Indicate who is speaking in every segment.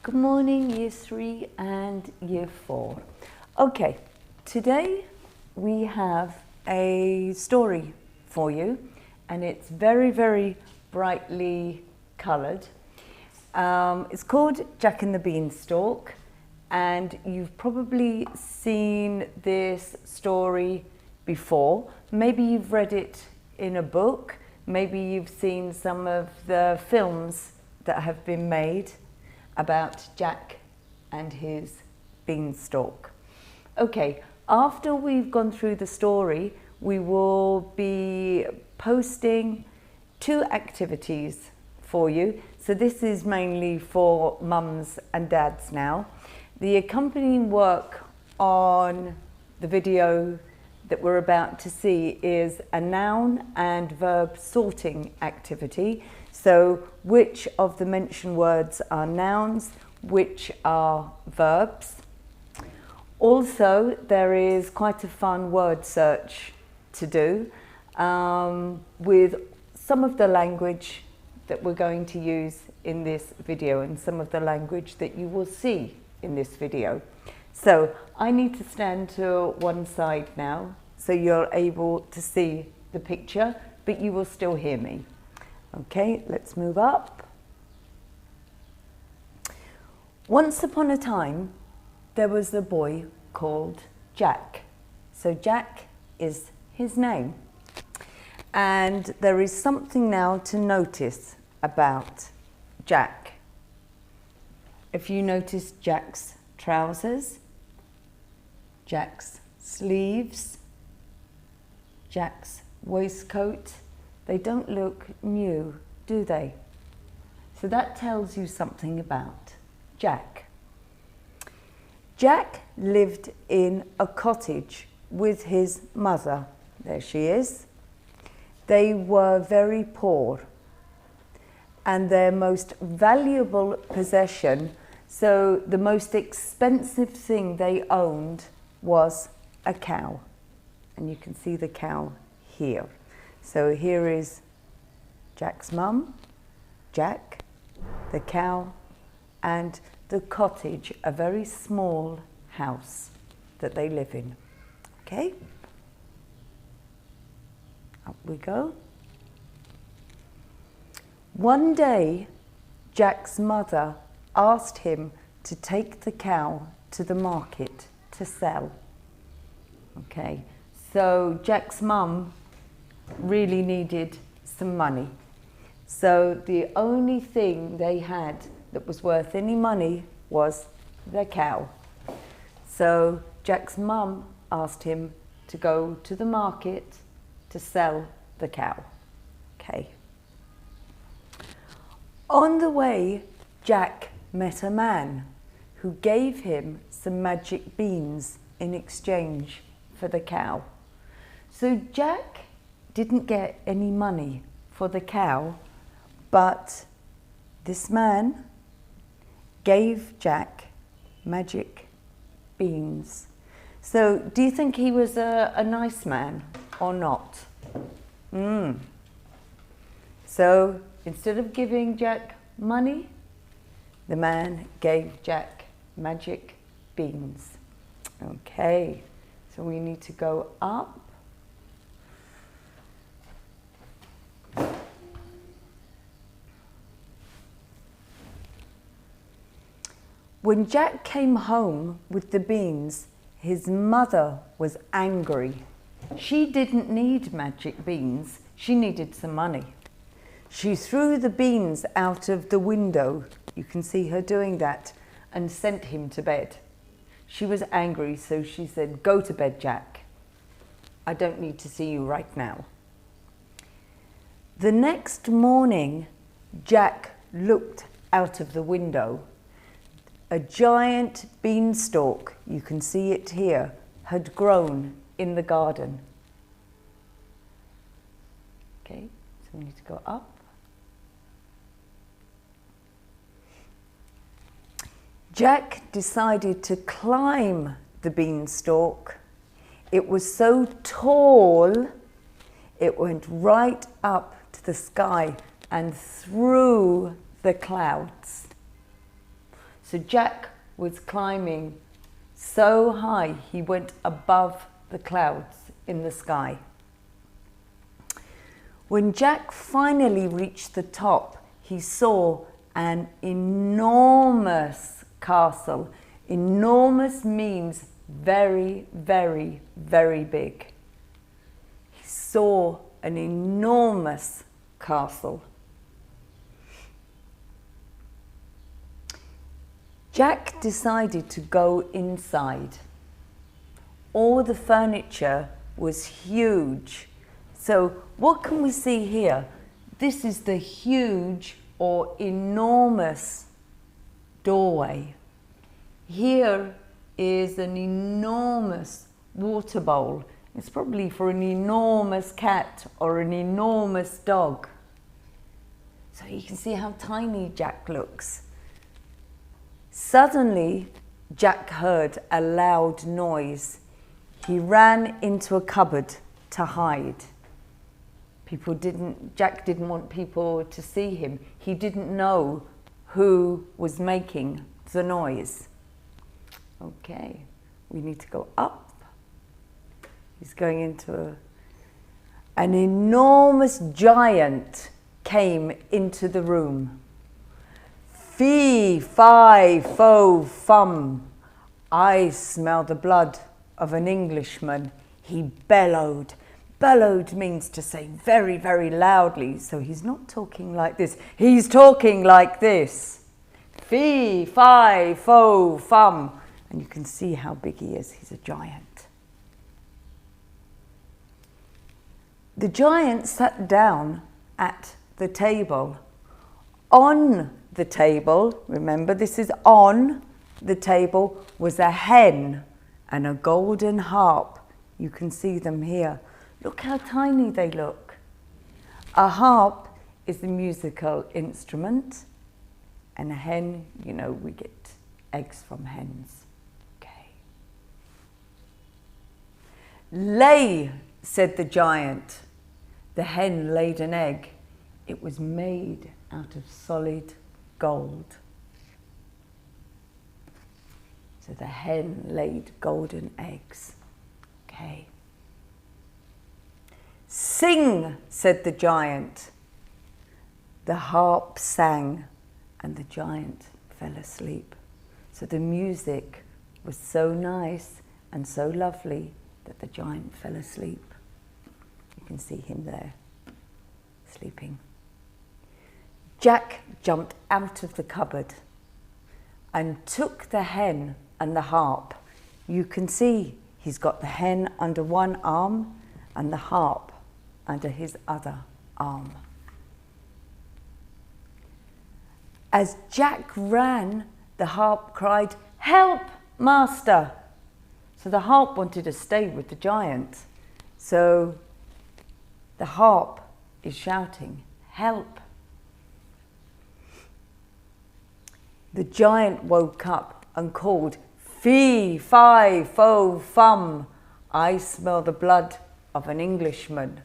Speaker 1: Good morning, Year 3 and Year 4. Okay, today we have a story for you, and it's very, very brightly coloured. It's called Jack and the Beanstalk, and you've probably seen this story before. Maybe you've read it in a book, maybe you've seen some of the films that have been made about Jack and his beanstalk. Okay, after we've gone through the story, we will be posting 2 activities for you. So this is mainly for mums and dads now. The accompanying work on the video that we're about to see is a noun and verb sorting activity. So which of the mentioned words are nouns, which are verbs. Also, there is quite a fun word search to do with some of the language that we're going to use in this video and some of the language that you will see in this video. So I need to stand to one side now so you're able to see the picture, but you will still hear me. Okay, let's move up. Once upon a time, there was a boy called Jack. So Jack is his name. And there is something now to notice about Jack. If you notice Jack's trousers, Jack's sleeves, Jack's waistcoat, they don't look new, do they? So that tells you something about Jack. Jack lived in a cottage with his mother. There she is. They were very poor, and their most valuable possession, so the most expensive thing they owned, was a cow. And you can see the cow here. So here is Jack's mum, Jack, the cow, and the cottage, a very small house that they live in. Okay? Up we go. One day, Jack's mother asked him to take the cow to the market to sell. Okay, so Jack's mum really needed some money. So the only thing they had that was worth any money was their cow. So Jack's mum asked him to go to the market to sell the cow. Okay. On the way, Jack met a man who gave him some magic beans in exchange for the cow. So Jack didn't get any money for the cow, but this man gave Jack magic beans. So do you think he was a nice man or not? So instead of giving Jack money, the man gave Jack magic beans. Okay, so we need to go up. When Jack came home with the beans, his mother was angry. She didn't need magic beans, she needed some money. She threw the beans out of the window, you can see her doing that, and sent him to bed. She was angry, so she said, "Go to bed, Jack. I don't need to see you right now." The next morning, Jack looked out of the window. A giant beanstalk, you can see it here, had grown in the garden. Okay, so we need to go up. Jack decided to climb the beanstalk. It was so tall, it went right up to the sky and through the clouds. So Jack was climbing so high, he went above the clouds in the sky. When Jack finally reached the top, he saw an enormous castle. Enormous means very, very, very big. He saw an enormous castle. Jack decided to go inside. All the furniture was huge. So what can we see here? This is the huge or enormous doorway. Here is an enormous water bowl. It's probably for an enormous cat or an enormous dog. So you can see how tiny Jack looks. Suddenly, Jack heard a loud noise. He ran into a cupboard to hide. Jack didn't want people to see him. He didn't know who was making the noise. Okay, we need to go up. He's going into an enormous giant came into the room. Fee, fi, fo, fum. I smell the blood of an Englishman. He bellowed. Bellowed means to say very, very loudly. So he's not talking like this. He's talking like this. Fee, fi, fo, fum. And you can see how big he is. He's a giant. The giant sat down at the table. On the table, remember this is on the table, was a hen and a golden harp. You can see them here. Look how tiny they look. A harp is a musical instrument, and a hen, you know, we get eggs from hens. Okay. Lay, said the giant. The hen laid an egg. It was made out of solid gold. So the hen laid golden eggs. Okay. Sing, said the giant. The harp sang, and the giant fell asleep. So the music was so nice and so lovely that the giant fell asleep. You can see him there, sleeping. Jack jumped out of the cupboard and took the hen and the harp. You can see he's got the hen under one arm and the harp under his other arm. As Jack ran, the harp cried, "Help, master!" So the harp wanted to stay with the giant. So the harp is shouting, "Help!" The giant woke up and called, "Fee, fi, fo, fum. I smell the blood of an Englishman."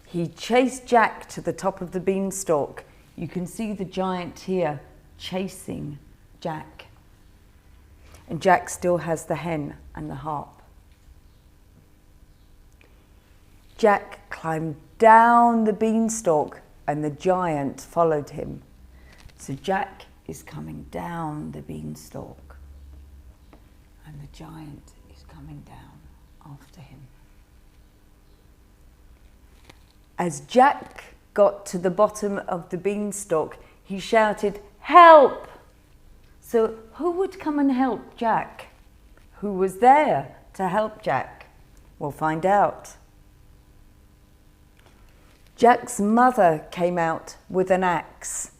Speaker 1: He chased Jack to the top of the beanstalk. You can see the giant here chasing Jack. And Jack still has the hen and the harp. Jack climbed down the beanstalk and the giant followed him. So Jack is coming down the beanstalk and the giant is coming down after him. As Jack got to the bottom of the beanstalk, he shouted, "Help!" So who would come and help Jack? Who was there to help Jack? We'll find out. Jack's mother came out with an axe.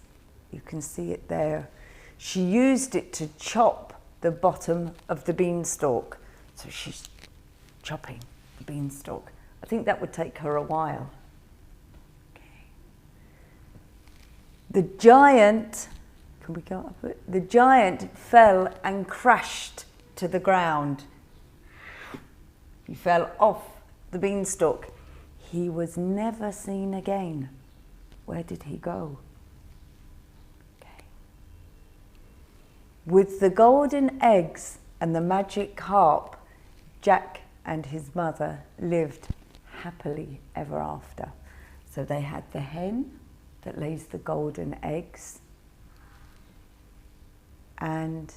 Speaker 1: You can see it there. She used it to chop the bottom of the beanstalk. So she's chopping the beanstalk. I think that would take her a while. The giant, can we go up it? The giant fell and crashed to the ground. He fell off the beanstalk. He was never seen again. Where did he go? Okay. With the golden eggs and the magic harp, Jack and his mother lived happily ever after. So they had the hen that lays the golden eggs, and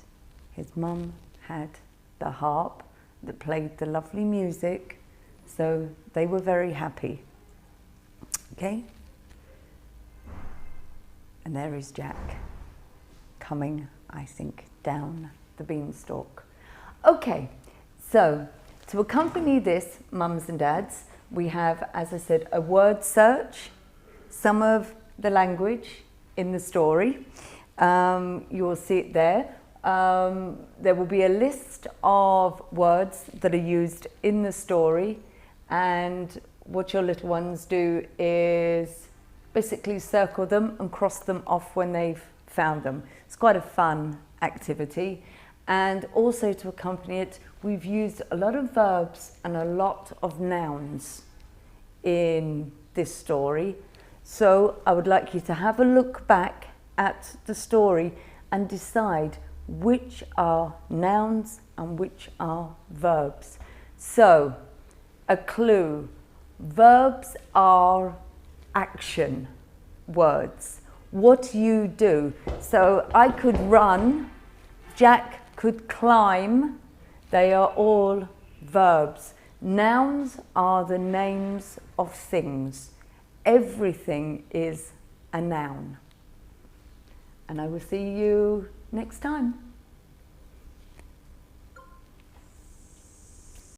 Speaker 1: his mum had the harp that played the lovely music, so they were very happy. Okay? And there is Jack coming, I think, down the beanstalk. Okay, so to accompany this, mums and dads, we have, as I said, a word search, some of the language in the story. You will see it there. There will be a list of words that are used in the story, and what your little ones do is basically circle them and cross them off when they've found them. It's quite a fun activity. And also to accompany it, we've used a lot of verbs and a lot of nouns in this story. So I would like you to have a look back at the story and decide which are nouns and which are verbs. So, a clue. Verbs are action words. What you do. So I could run, Jack could climb. They are all verbs. Nouns are the names of things. Everything is a noun. And I will see you next time.